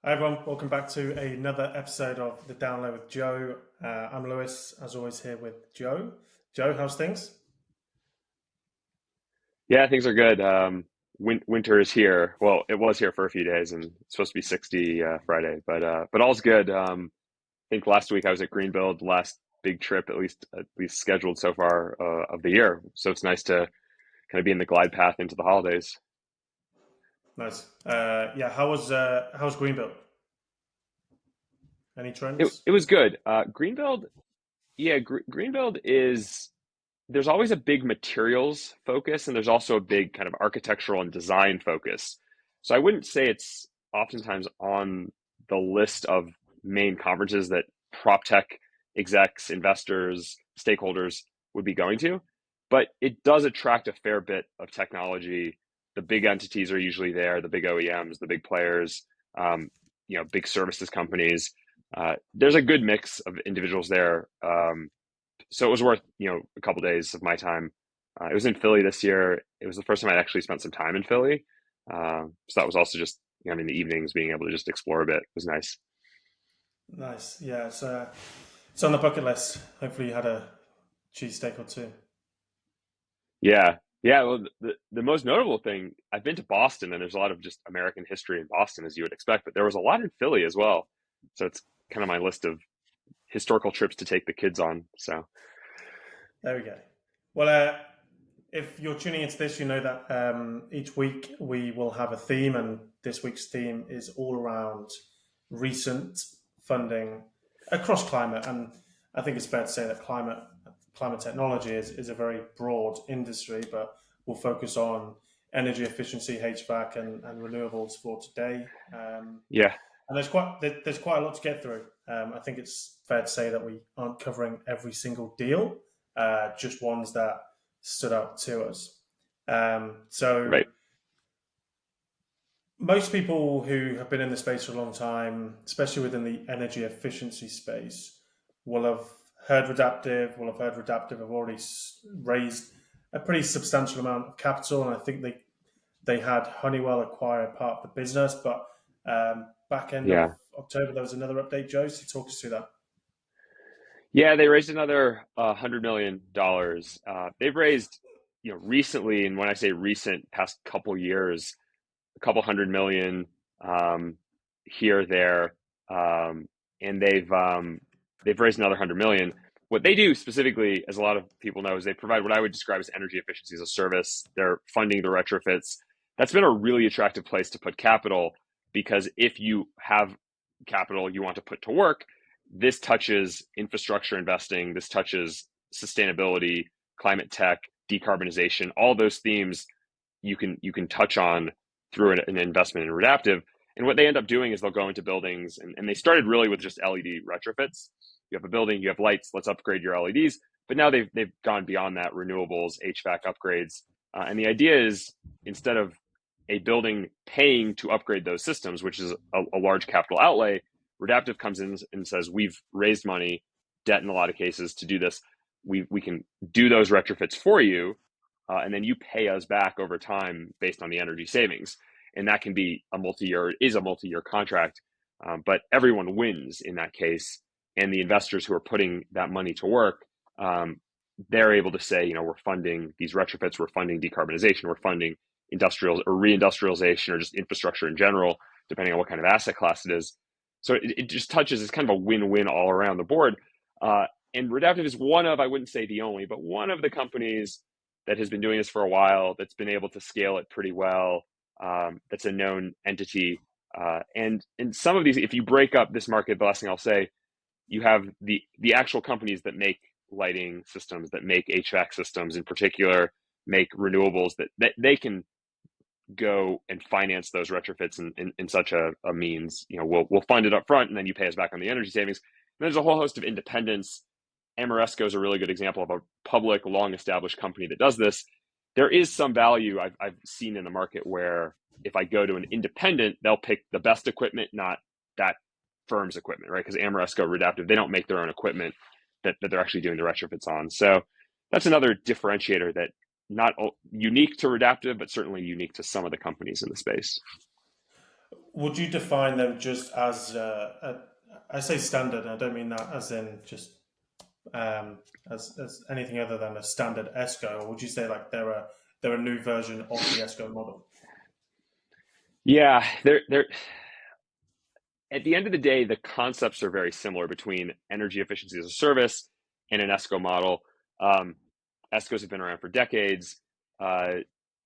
Hi everyone, welcome back to another episode of The Download with Joe. I'm Lewis, as always, here with Joe. Joe, how's things? Yeah, things are good. Winter is here. Well, it was here for a few days, and it's supposed to be 60 Friday, but all's good. I think last week I was at Greenbuild, last big trip at least scheduled so far of the year. So it's nice to kind of be in the glide path into the holidays. Nice. Yeah, how's Greenville? Any It trends? it was good. Greenbuild, yeah, Greenbuild is there's always a big materials focus, and there's also a big kind of architectural and design focus. So I wouldn't say it's oftentimes on the list of main conferences that prop tech execs, investors, stakeholders would be going to, but it does attract a fair bit of technology. The big entities are usually there, the big OEMs, the big players, um, big services companies. There's a good mix of individuals there. So it was worth a couple days of my time. It was in Philly this year. It was the first time I'd actually spent some time in Philly. So that was also just in the evenings being able to just explore a bit was nice. Nice. Yeah, it's on the bucket list. Hopefully you had a cheesesteak or two. Yeah, yeah. Well, the most notable thing, I've been to Boston, and there's a lot of just American history in Boston, as you would expect, but there was a lot in Philly as well. So it's kind of my list of historical trips to take the kids on. So There we go. Well, if you're tuning into this, you know that each week we will have a theme, and this week's theme is all around recent funding across climate. And I think it's fair to say that climate technology is a very broad industry, but we'll focus on energy efficiency, HVAC, and renewables for today. yeah, And there's quite a lot to get through. I think it's fair to say that we aren't covering every single deal, just ones that stood out to us. So right. most people who have been in the space for a long time, especially within the energy efficiency space, will have heard Redaptive. Will have heard Redaptive have already raised a pretty substantial amount of capital, and I think they had Honeywell acquire part of the business. But back end of Yeah, October, there was another update. Joe, so talk us through that. yeah. They raised another $100 million. They've raised recently, and when I say recent, past couple years, a couple 100 million here there, and they've raised another 100 million. What they do specifically, as a lot of people know, is they provide what I would describe as energy efficiency as a service. They're funding the retrofits. That's been a really attractive place to put capital because if you have capital you want to put to work, this touches infrastructure investing, this touches sustainability, climate tech, decarbonization, all those themes you can touch on through an investment in Redaptive. And what they end up doing is they'll go into buildings, and they started really with just LED retrofits. You have a building, you have lights, let's upgrade your LEDs. But now they've gone beyond that, renewables, HVAC upgrades. And the idea is instead of a building paying to upgrade those systems, which is a large capital outlay, Redaptive comes in and says, we've raised money, debt in a lot of cases to do this. We can do those retrofits for you, and then you pay us back over time based on the energy savings. And that can be a multi-year contract, but everyone wins in that case. And the investors who are putting that money to work, they're able to say, we're funding these retrofits, we're funding decarbonization, we're funding industrial or reindustrialization or just infrastructure in general, depending on what kind of asset class it is. So it just touches, it's kind of a win-win all around the board. And Redaptive is one of, I wouldn't say the only, but one of the companies that has been doing this for a while, that's been able to scale it pretty well, that's a known entity. And some of these, if you break up this market, the last thing I'll say, you have the actual companies that make lighting systems, that make HVAC systems in particular, make renewables, that they can go and finance those retrofits in such a means. We'll fund it up front, and then you pay us back on the energy savings. And there's a whole host of independents. Ameresco is a really good example of a public, long-established company that does this. There is some value I've seen in the market where if I go to an independent, they'll pick the best equipment, not that firm's equipment, right? Because Ameresco, Redaptive, they don't make their own equipment that they're actually doing the retrofits on. So that's another differentiator that not unique to Redaptive, but certainly unique to some of the companies in the space. would you define them just as I say standard, and I don't mean that as in just um, as anything other than a standard ESCO, or would you say like they're a new version of the ESCO model? Yeah, they're at the end of the day, the concepts are very similar between energy efficiency as a service and an ESCO model. ESCOs have been around for decades. Uh,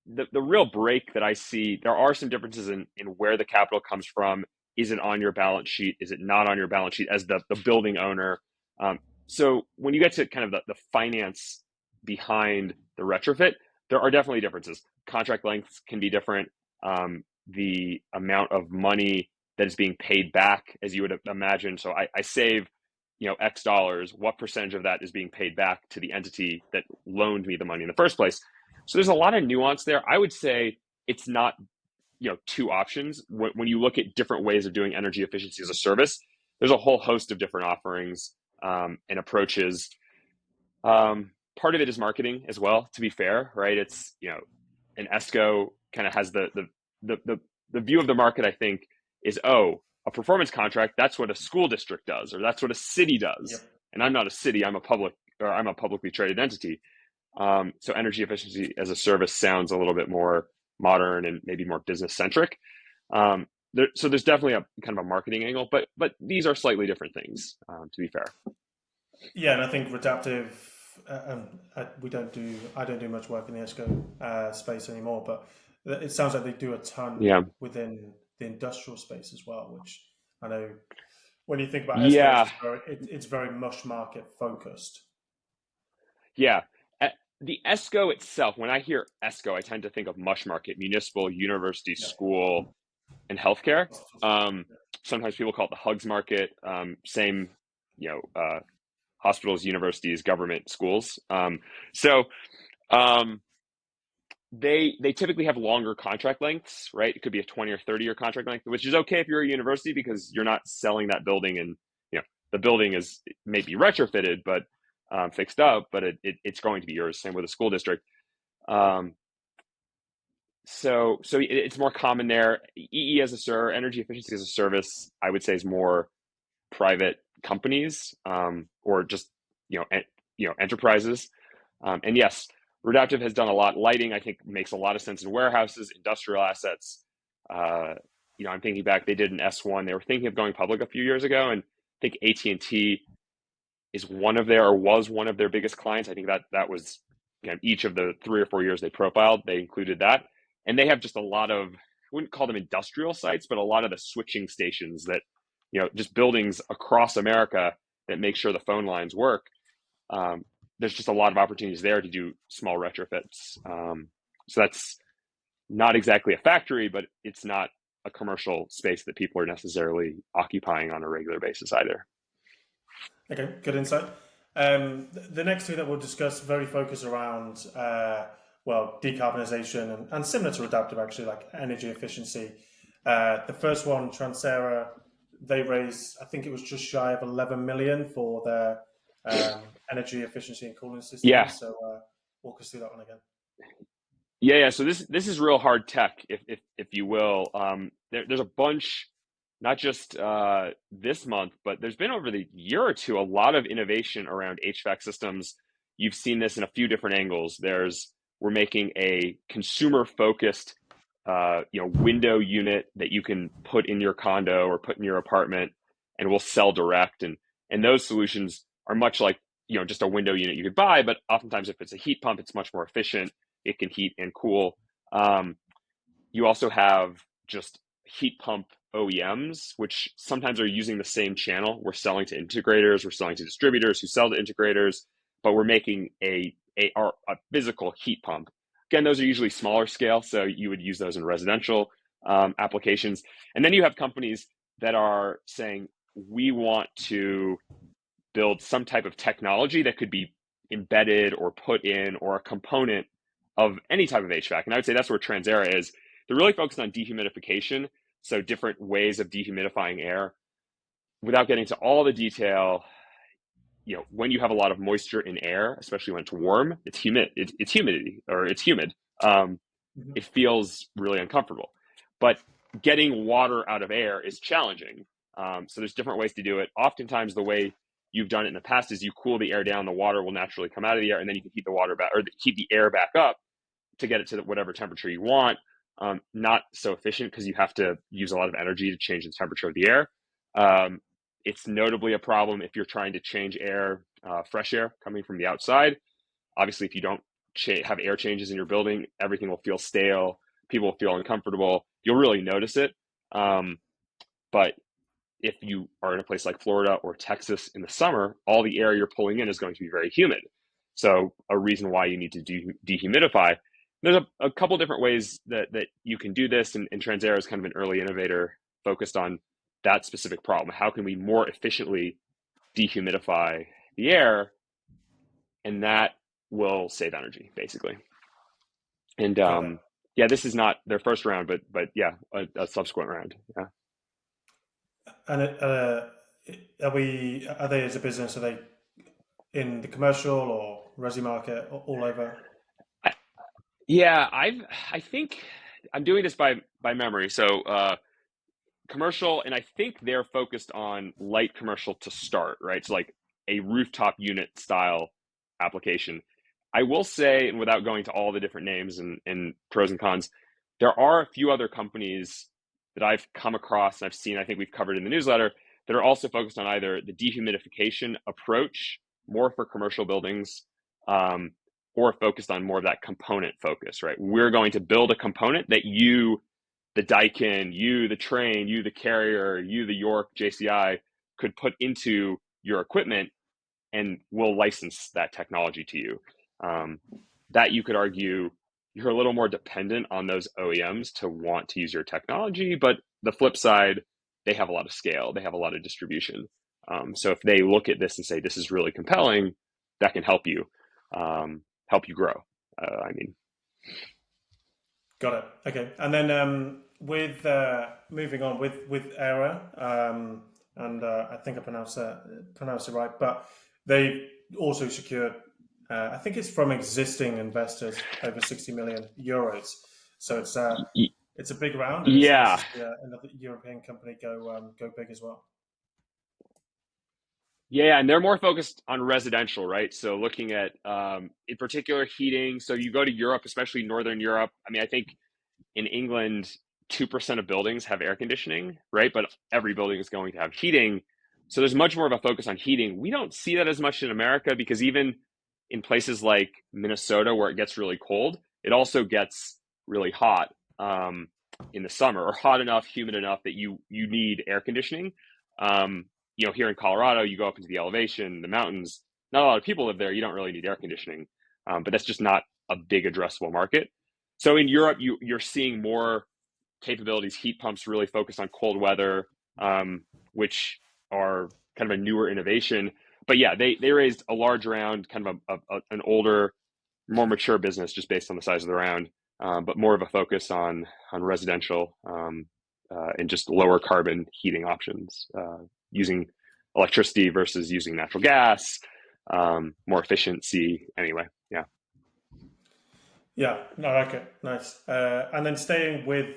the real break that I see, there are some differences in where the capital comes from. Is it on your balance sheet? Is it not on your balance sheet as the building owner? So when you get to kind of the finance behind the retrofit, there are definitely differences. Contract lengths can be different. The amount of money that is being paid back, as you would imagine. So I save, X dollars. What percentage of that is being paid back to the entity that loaned me the money in the first place? So there's a lot of nuance there. I would say it's not, two options. When you look at different ways of doing energy efficiency as a service, there's a whole host of different offerings and approaches. Part of it is marketing as well, to be fair, right? It's, an ESCO kind of has the view of the market, I think, is, oh, a performance contract, that's what a school district does, or that's what a city Yep. does. And I'm not a city, I'm a publicly traded entity. So energy efficiency as a service sounds a little bit more modern and maybe more business centric. So there's definitely a kind of a marketing angle, but these are slightly different things, to be fair. Yeah, and I think Redaptive. We don't do. I don't do much work in the ESCO space anymore, but it sounds like they do a ton Yeah. within the industrial space as well. Which I know when you think about ESCOs, Yeah. it's very mush market focused. Yeah. The ESCO itself, when I hear ESCO, I tend to think of mush market, municipal, university, Yeah. school, and healthcare. Sometimes people call it the hugs market. Same, you know, uh, hospitals, universities, government, schools. So um, they typically have longer contract lengths, right? It could be a 20 or 30-year contract length, which is okay if you're a university because you're not selling that building, and the building is maybe retrofitted, but fixed up, but it's going to be yours. Same with a school district. Um, so it's more common there. EE as a service, energy efficiency as a service, I would say is more private companies, or just enterprises. And yes, Redaptive has done a lot. Lighting, I think, makes a lot of sense in warehouses, industrial assets. Uh, I'm thinking back; they did an S1. They were thinking of going public a few years ago, and I think AT&T is was one of their biggest clients. I think that was, each of the 3 or 4 years they profiled, they included that, and they have just a lot of, I wouldn't call them industrial sites, but a lot of the switching stations that, just buildings across America that make sure the phone lines work. There's just a lot of opportunities there to do small retrofits. So that's not exactly a factory, but it's not a commercial space that people are necessarily occupying on a regular basis either. Okay, good insight. The next two that we'll discuss very focused around, decarbonisation and similar to Redaptive, actually, like energy efficiency. The first one, TransAira, they raised, I think it was just shy of 11 million for their energy efficiency and cooling Yeah, systems. So walk us through that one again. yeah. So this is real hard tech, if you will. There's a bunch, not just this month, but there's been over the year or two a lot of innovation around HVAC systems. You've seen this in a few different angles. We're making a consumer focused, window unit that you can put in your condo or put in your apartment, and we'll sell direct. And those solutions are much like, just a window unit you could buy, but oftentimes if it's a heat pump, it's much more efficient. It can heat and cool. You also have just heat pump OEMs, which sometimes are using the same channel. We're selling to integrators, we're selling to distributors who sell to integrators, but we're making a physical heat pump. Again, those are usually smaller scale, so you would use those in residential applications. And then you have companies that are saying, we want to build some type of technology that could be embedded or put in, or a component of any type of HVAC. And I would say that's where TransAira is. They're really focused on dehumidification, so different ways of dehumidifying air. Without getting into all the detail, when you have a lot of moisture in air, especially when it's warm, it's humid. It's humidity, or it's humid. Mm-hmm. It feels really uncomfortable. But getting water out of air is challenging. So there's different ways to do it. Oftentimes, the way you've done it in the past is you cool the air down, the water will naturally come out of the air, and then you can heat the water back or heat the air back up to get it to whatever temperature you want. Not so efficient because you have to use a lot of energy to change the temperature of the air. It's notably a problem if you're trying to change air, fresh air coming from the outside. Obviously, if you don't have air changes in your building, everything will feel stale. People will feel uncomfortable. You'll really notice it. But if you are in a place like Florida or Texas in the summer, all the air you're pulling in is going to be very humid. So a reason why you need to dehumidify. There's a couple different ways that you can do this, and TransAira is kind of an early innovator focused on that specific problem. How can we more efficiently dehumidify the air? And that will save energy, basically. And yeah, this is not their first round, but yeah, a subsequent round. Yeah. And are they as a business? Are they in the commercial or resi market all over? Yeah, I think I'm doing this by memory. So commercial, and I think they're focused on light commercial to start, right? So like a rooftop unit style application. I will say, and without going to all the different names and pros and cons, there are a few other companies that I've come across and I've seen, I think we've covered in the newsletter, that are also focused on either the dehumidification approach, more for commercial buildings, or focused on more of that component focus, right? We're going to build a component that you, the Daikin, you, the Train, you, the Carrier, you, the York, JCI, could put into your equipment, and we'll license that technology to you. That you could argue you're a little more dependent on those OEMs to want to use your technology, but the flip side, they have a lot of scale, they have a lot of distribution. So if they look at this and say, this is really compelling, that can help you grow. I mean, got it. Okay, and then with moving on with Aera, and I think I pronounced it right, but they also secured, I think it's from existing investors, over 60 million euros. So it's a big round, and it's nice yeah. to see another European company go big as well. Yeah, and they're more focused on residential, right? So looking at, in particular, heating. So you go to Europe, especially Northern Europe. I mean, I think in England, 2% of buildings have air conditioning, right? But every building is going to have heating. So there's much more of a focus on heating. We don't see that as much in America because even in places like Minnesota, where it gets really cold, it also gets really hot in the summer, or hot enough, humid enough that you need air conditioning. Here in Colorado, you go up into the elevation, the mountains, not a lot of people live there. You don't really need air conditioning, but that's just not a big addressable market. So in Europe, you're seeing more capabilities, heat pumps really focused on cold weather, which are kind of a newer innovation. But yeah, they raised a large round, kind of an older, more mature business just based on the size of the round, but more of a focus on residential and just lower carbon heating options, using electricity versus using natural gas, more efficiency anyway. Yeah. Yeah, no, I like it. Nice. And then staying with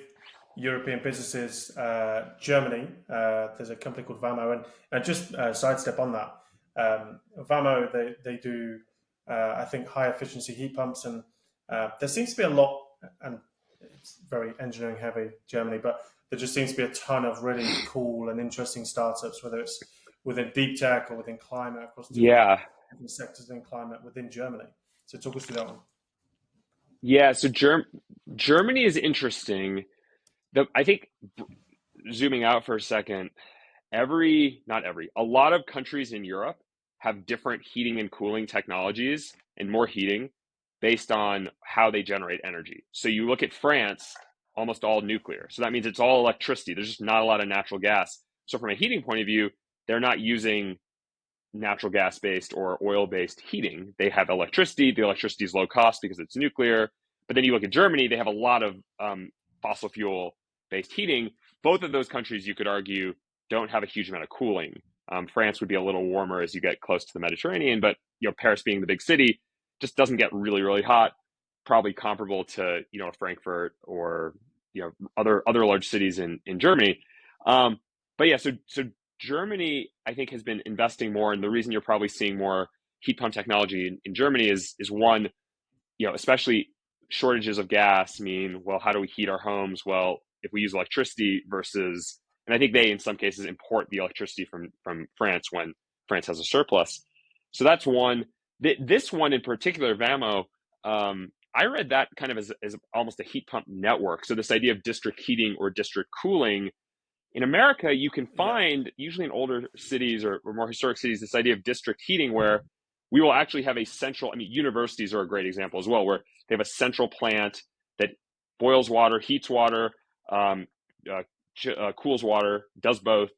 European businesses, Germany, there's a company called Vamo, and just sidestep on that. Vamo, they do, I think, high efficiency heat pumps, and there seems to be a lot, and it's very engineering heavy, Germany, but there just seems to be a ton of really cool and interesting startups, whether it's within deep tech or within climate, across different Yeah. sectors within climate within Germany. So talk us through that one. Yeah. So Germany is interesting. I think zooming out for a second, a lot of countries in Europe have different heating and cooling technologies and more heating based on how they generate energy. So you look at France, almost all nuclear. So that means it's all electricity. There's just not a lot of natural gas. So from a heating point of view, they're not using natural gas based or oil based heating. They have electricity. The electricity is low cost because it's nuclear. But then you look at Germany, they have a lot of fossil fuel based heating. Both of those countries, you could argue, don't have a huge amount of cooling. France would be a little warmer as you get close to the Mediterranean, but Paris being the big city just doesn't get really, really hot. Probably comparable to Frankfurt or other large cities in Germany. But yeah, so Germany, I think, has been investing more, and the reason you're probably seeing more heat pump technology in Germany is one, especially shortages of gas mean, well, how do we heat our homes? Well, if we use electricity versus, and I think they in some cases import the electricity from France when France has a surplus. So that's one. This one in particular, Vamo, I read that kind of as almost a heat pump network. So this idea of district heating or district cooling. In America, you can Yeah. find, usually in older cities or more historic cities, this idea of district heating where we will actually have a central, I mean, universities are a great example as well, where they have a central plant that boils water, heats water, um, cools water, does both,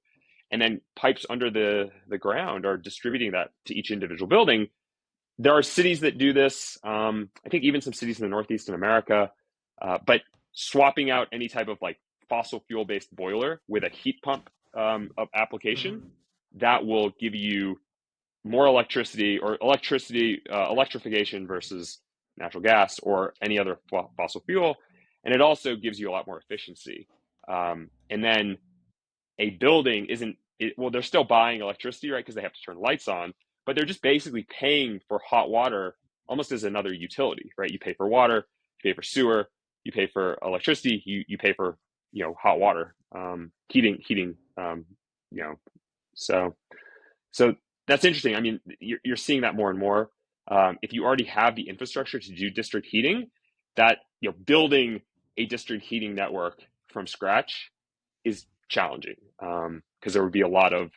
and then pipes under the ground are distributing that to each individual building. There are cities that do this. I think even some cities in the Northeast in America, but swapping out any type of fossil fuel based boiler with a heat pump of application, Mhm. that will give you more electricity or electrification versus natural gas or any other fossil fuel, and it also gives you a lot more efficiency. And then a building isn't well, they're still buying electricity, right? Because they have to turn lights on, but they're just basically paying for hot water almost as another utility, right? You pay for water, you pay for sewer, you pay for electricity, you pay for hot water, heating, you know. So so that's interesting. I mean, you're seeing that more and more. If you already have the infrastructure to do district heating, that building a district heating network from scratch is challenging because there would be a lot of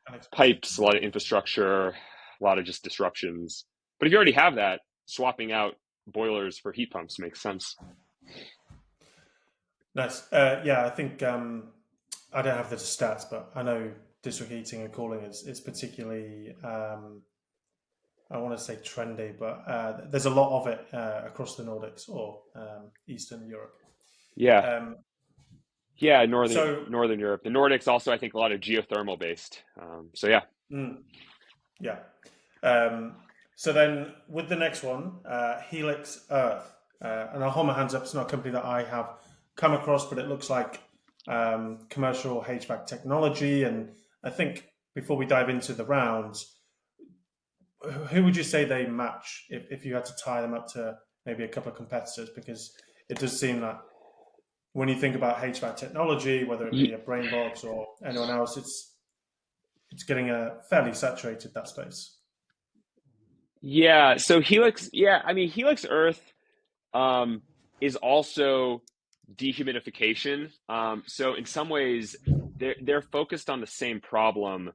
And expensive. pipes, a lot of infrastructure, a lot of just disruptions. But if you already have that, swapping out boilers for heat pumps makes sense. Nice. Yeah, I think I don't have the stats, but I know district heating and cooling is particularly I want to say trendy, but there's a lot of it across the Nordics or Eastern Europe. Yeah, Um, yeah, so Northern Europe, the Nordics also I think a lot of geothermal based. So yeah, mm, yeah. Um, so then with the next one, Helix Earth, and I'll hold my hands up. It's not a company that I have come across, but it looks like commercial HVAC technology. And I think before we dive into the rounds, who would you say they match if you had to tie them up to maybe a couple of competitors? Because it does seem that when you think about HVAC technology, whether it be a Brainbox or anyone else, it's getting fairly saturated, that space. yeah. So Helix, yeah, I mean Helix Earth um, is also dehumidification. So in some ways, they're focused on the same problem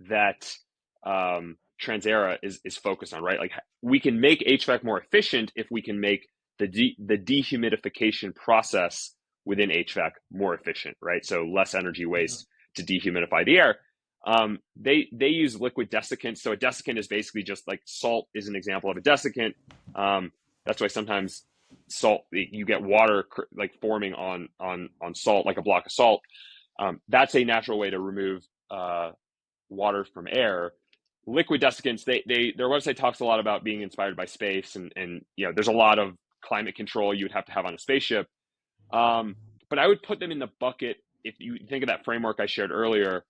that TransAira is focused on, right? Like we can make HVAC more efficient if we can make the dehumidification process within HVAC more efficient, right? So less energy waste to dehumidify the air. They use liquid desiccant. So a desiccant is basically just like salt is an example of a desiccant. That's why sometimes salt you get water like forming on salt like a block of salt. That's a natural way to remove water from air. Liquid desiccants, their website talks a lot about being inspired by space, and there's a lot of climate control you would have to have on a spaceship. But I would put them in the bucket if you think of that framework I shared earlier.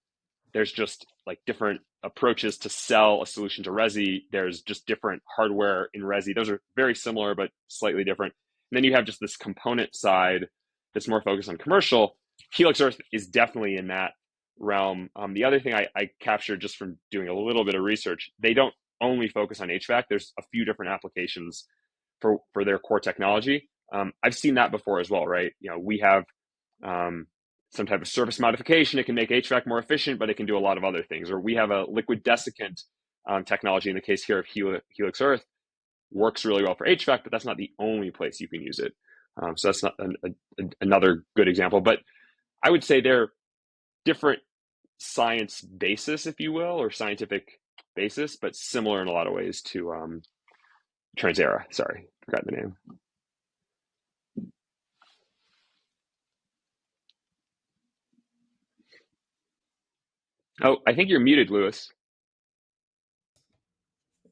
There's just like different approaches to sell a solution to Resi. There's just different hardware in Resi. Those are very similar, but slightly different. And then you have just this component side that's more focused on commercial. Helix Earth is definitely in that realm. The other thing I captured just from doing a little bit of research, they don't only focus on HVAC. There's a few different applications for their core technology. I've seen that before as well, right? We have um, some type of surface modification. It can make HVAC more efficient, but it can do a lot of other things. Or we have a liquid desiccant technology in the case here of Helix Earth, works really well for HVAC, but that's not the only place you can use it. So that's not another good example. But I would say they're different science basis, if you will, or scientific basis, but similar in a lot of ways to TransAira. Sorry, forgot the name. Oh, I think you're muted, Lewis.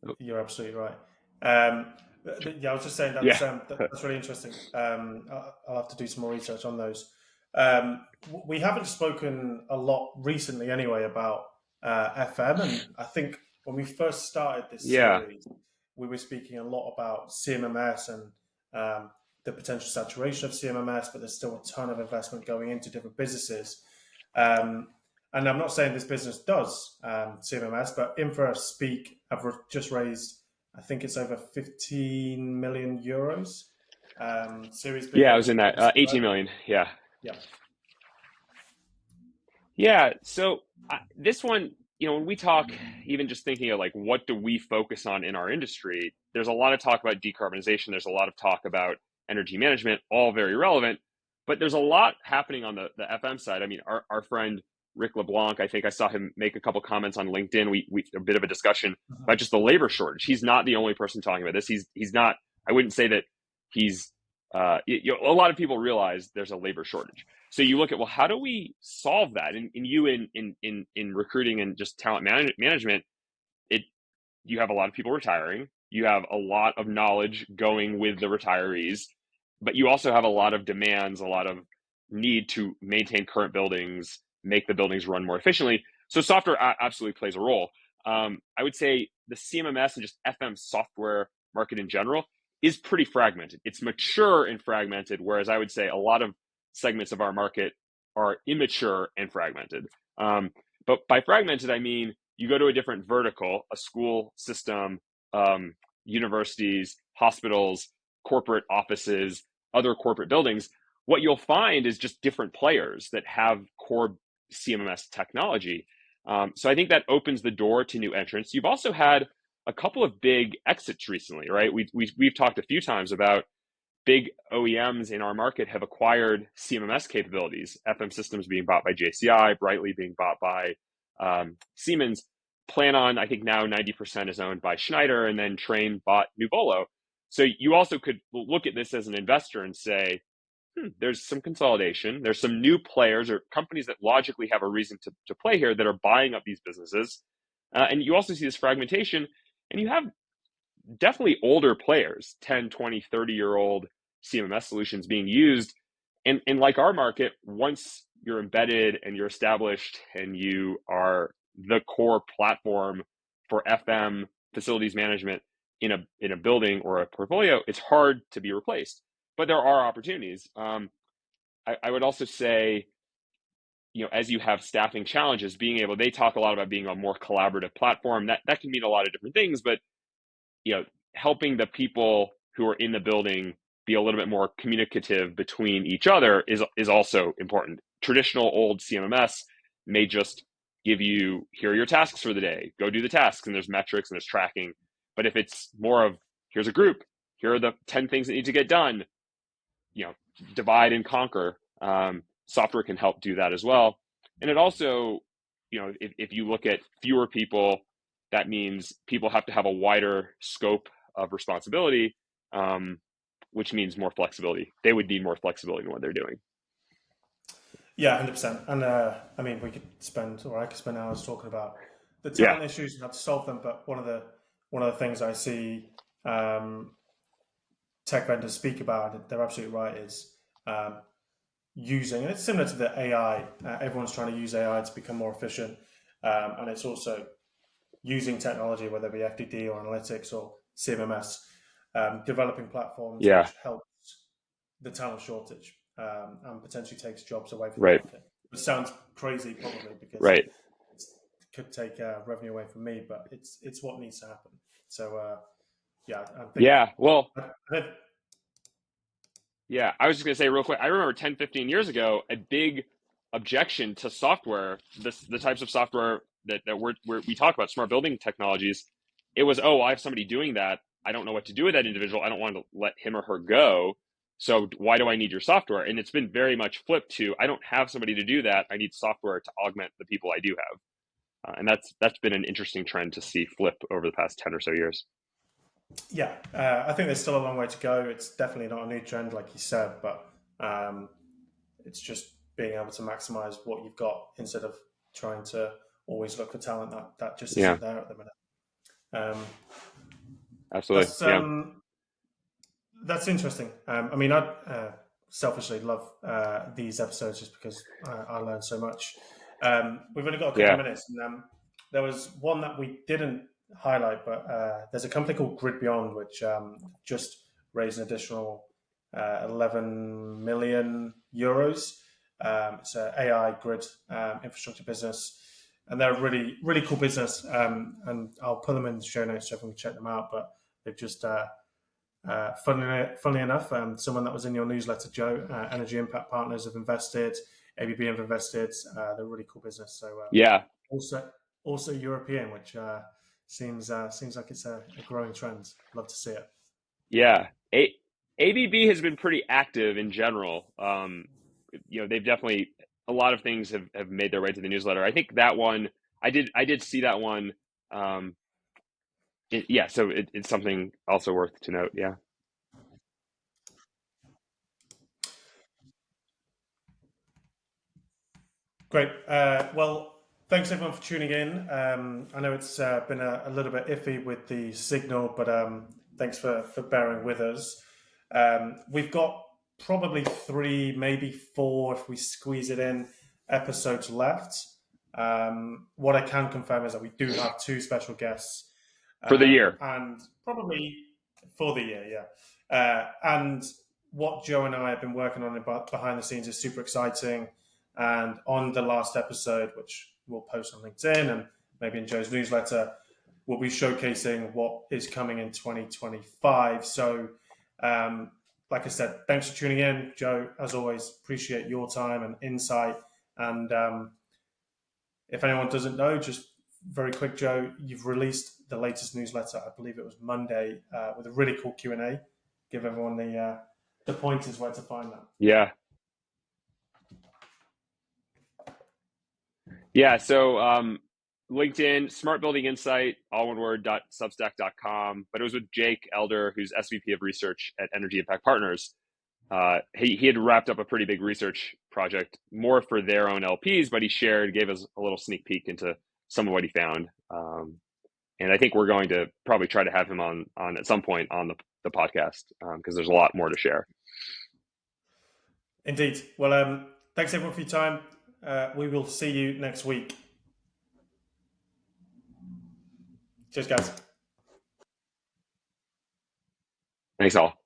Oh, You're absolutely right. Um, Yeah, I was just saying Yeah. that's really interesting. I'll have to do some more research on those. We haven't spoken a lot recently, anyway, about FM, and I think when we first started this Yeah. series, we were speaking a lot about CMMS and um, the potential saturation of CMMS, but there's still a ton of investment going into different businesses. Um, and I'm not saying this business does CMMS, but InfraSpeak have just raised, I think it's over 15 million euros. Series B, Yeah, I was in that obviously, right? 18 million. Yeah. Yeah. Yeah. So this one, when we talk, even just thinking of like, what do we focus on in our industry? There's a lot of talk about decarbonization. There's a lot of talk about energy management, all very relevant. But there's a lot happening on the FM side. I mean, our friend Rick LeBlanc, I think I saw him make a couple comments on LinkedIn. We a bit of a discussion Mhm. about just the labor shortage. He's not the only person talking about this. He's not. I wouldn't say that he's. A lot of people realize there's a labor shortage. So you look at, well, how do we solve that? And you in recruiting and just talent management, it you have a lot of people retiring. You have a lot of knowledge going with the retirees, but you also have a lot of demands, a lot of need to maintain current buildings, make the buildings run more efficiently. So software absolutely plays a role. I would say the CMMS and just FM software market in general is pretty fragmented. It's mature and fragmented, whereas I would say a lot of segments of our market are immature and fragmented. But by fragmented, I mean you go to a different vertical, a school system, universities, hospitals, corporate offices, other corporate buildings. What you'll find is just different players that have core CMMS technology. So I think that opens the door to new entrants. You've also had a couple of big exits recently, right? We've talked a few times about big OEMs in our market have acquired CMMS capabilities. FM Systems being bought by JCI, Brightly being bought by Siemens. Planon, I think now 90% is owned by Schneider, and then Train bought Nuvolo. So you also could look at this as an investor and say, there's some consolidation. There's some new players or companies that logically have a reason to play here that are buying up these businesses. And you also see this fragmentation, and you have definitely older players, 10, 20, 30-year-old CMMS solutions being used. And like our market, once you're embedded and you're established and you are the core platform for FM facilities management in a building or a portfolio, it's hard to be replaced. But there are opportunities. I would also say, as you have staffing challenges, they talk a lot about being a more collaborative platform. That can mean a lot of different things, but helping the people who are in the building be a little bit more communicative between each other is also important. Traditional old CMMS may just give you, here are your tasks for the day, go do the tasks, and there's metrics and there's tracking. But if it's more of, here's a group, here are the 10 things that need to get done, divide and conquer. Software can help do that as well. And it also, if you look at fewer people, that means people have to have a wider scope of responsibility, which means more flexibility. They would need more flexibility in what they're doing. Yeah, 100%. And I mean, I could spend hours talking about the Yeah, talent issues and how to solve them. But one of the things I see tech vendors speak about, and they're absolutely right, is using, and it's similar to the AI. Everyone's trying to use AI to become more efficient, and it's also using technology, whether it be FDD or analytics or CMMS, developing platforms yeah, which helps the talent shortage and potentially takes jobs away from the right, market. It sounds crazy, probably, because right. it could take revenue away from me, but it's what needs to happen. So yeah, I think. Yeah, well, I think yeah, I was just going to say real quick. I remember 10, 15 years ago, a big objection to software, the types of software that we talk about, smart building technologies. It was, oh, I have somebody doing that. I don't know what to do with that individual. I don't want to let him or her go. So why do I need your software? And it's been very much flipped to, I don't have somebody to do that. I need software to augment the people I do have. And that's been an interesting trend to see flip over the past 10 or so years. Yeah, I think there's still a long way to go. It's definitely not a new trend, like you said, but it's just being able to maximize what you've got instead of trying to always look for talent that just Yeah, isn't there at the minute. Um, absolutely. that's Yeah. That's interesting. I mean, I selfishly love these episodes just because I learn so much. We've only got a couple of Yeah. minutes, and there was one that we didn't highlight, but there's a company called Grid Beyond, which just raised an additional 11 million euros. It's an AI grid infrastructure business, and they're a really, really cool business. And I'll put them in the show notes so everyone can check them out. But they've just funnily enough, someone that was in your newsletter, Joe, Energy Impact Partners have invested, ABB have invested. They're a really cool business. So Yeah. also European, which seems like it's a growing trend. Love to see it. Yeah. ABB has been pretty active in general. They've definitely, a lot of things have made their way to the newsletter. I think that one, I did see that one. So it's something also worth to note. Yeah. Great. Well, thanks everyone for tuning in. I know it's been a little bit iffy with the signal, but thanks for bearing with us. We've got probably 3, maybe 4, if we squeeze it in, episodes left. What I can confirm is that we do have 2 special guests For the year. and probably for the year, yeah. And what Joe and I have been working on behind the scenes is super exciting. And on the last episode, which we'll post on LinkedIn and maybe in Joe's newsletter, we'll be showcasing what is coming in 2025. So, like I said, thanks for tuning in, Joe. As always, appreciate your time and insight. And if anyone doesn't know, just very quick, Joe, you've released the latest newsletter. I believe it was Monday with a really cool Q&A. Give everyone the pointers where to find that. Yeah. Yeah. So LinkedIn, Smart Building Insight, all one word, .substack.com. But it was with Jake Elder, who's SVP of Research at Energy Impact Partners. He had wrapped up a pretty big research project, more for their own LPs, but he gave us a little sneak peek into some of what he found. And I think we're going to probably try to have him on at some point on the podcast because there's a lot more to share. Indeed. Well, thanks everyone for your time. We will see you next week. Cheers, guys. Thanks all.